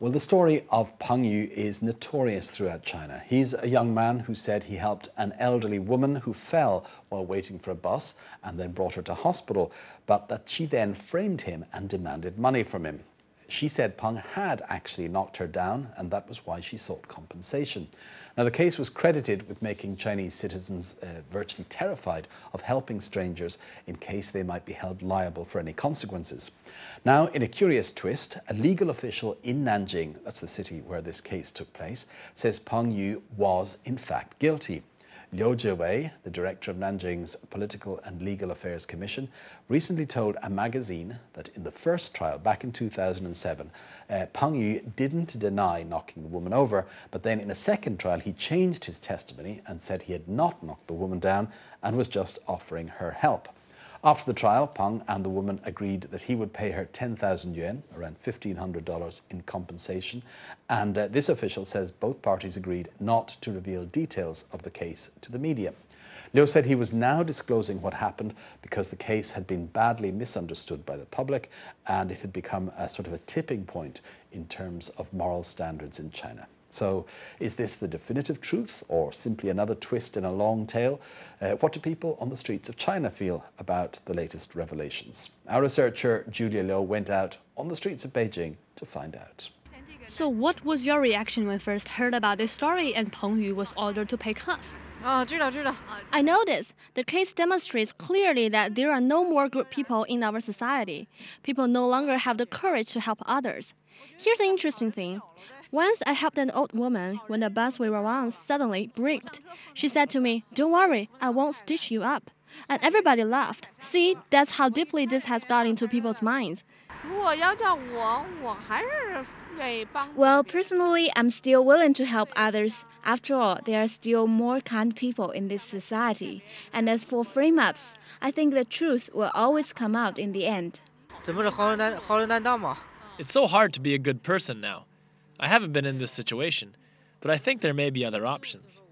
Well, the story of Peng is notorious throughout China. He's a young man who said he helped an elderly woman who fell while waiting for a bus and then brought her to hospital, but that she then framed him and demanded money from him. She said Peng had actually knocked her down, and that was why she sought compensation. Now, the case was credited with making Chinese citizens virtually terrified of helping strangers in case they might be held liable for any consequences. Now, in a curious twist, a legal official in Nanjing, that's the city where this case took place, says Peng Yu was in fact guilty. Liu Jiwei, the director of Nanjing's Political and Legal Affairs Commission, recently told a magazine that in the first trial back in 2007, Peng Yu didn't deny knocking the woman over, but then in a second trial he changed his testimony and said he had not knocked the woman down and was just offering her help. After the trial, Peng and the woman agreed that he would pay her 10,000 yuan, around $1,500 in compensation. And this official says both parties agreed not to reveal details of the case to the media. Liu said he was now disclosing what happened because the case had been badly misunderstood by the public and it had become a sort of a tipping point in terms of moral standards in China. So is this the definitive truth or simply another twist in a long tale? What do people on the streets of China feel about the latest revelations? Our researcher Julia Liu went out on the streets of Beijing to find out. So what was your reaction when first heard about this story and Peng Yu was ordered to pay costs? I know this. The case demonstrates clearly that there are no more good people in our society. People no longer have the courage to help others. Here's an interesting thing. Once I helped an old woman when the bus we were on suddenly braked. She said to me, "Don't worry, I won't stitch you up." And everybody laughed. See, that's how deeply this has got into people's minds. Well, personally, I'm still willing to help others. After all, there are still more kind people in this society. And as for frame-ups, I think the truth will always come out in the end. It's so hard to be a good person now. I haven't been in this situation, but I think there may be other options.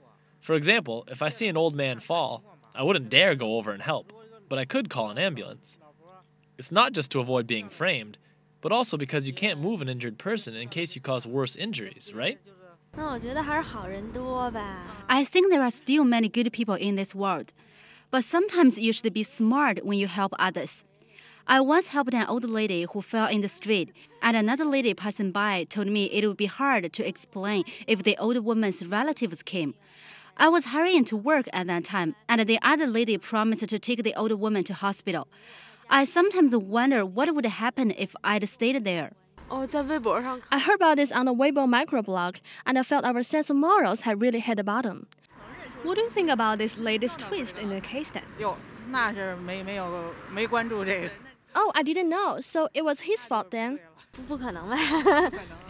For example, if I see an old man fall, I wouldn't dare go over and help, but I could call an ambulance. It's not just to avoid being framed, but also because you can't move an injured person in case you cause worse injuries, right? I think there are still many good people in this world, but sometimes you should be smart when you help others. I once helped an old lady who fell in the street, and another lady passing by told me it would be hard to explain if the old woman's relatives came. I was hurrying to work at that time, and the other lady promised to take the old woman to hospital. I sometimes wonder what would happen if I'd stayed there. I heard about this on the Weibo microblog, and I felt our sense of morals had really hit the bottom. What do you think about this latest twist in the case then? Oh, I didn't know. So it was his fault then?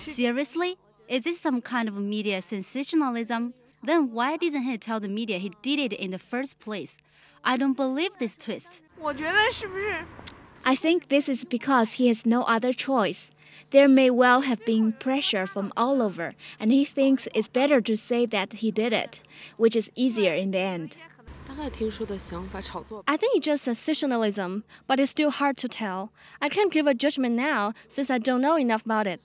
Seriously? Is this some kind of media sensationalism? Then why didn't he tell the media he did it in the first place? I don't believe this twist. I think this is because he has no other choice. There may well have been pressure from all over, and he thinks it's better to say that he did it, which is easier in the end. I think it's just sensationalism, but it's still hard to tell. I can't give a judgment now since I don't know enough about it.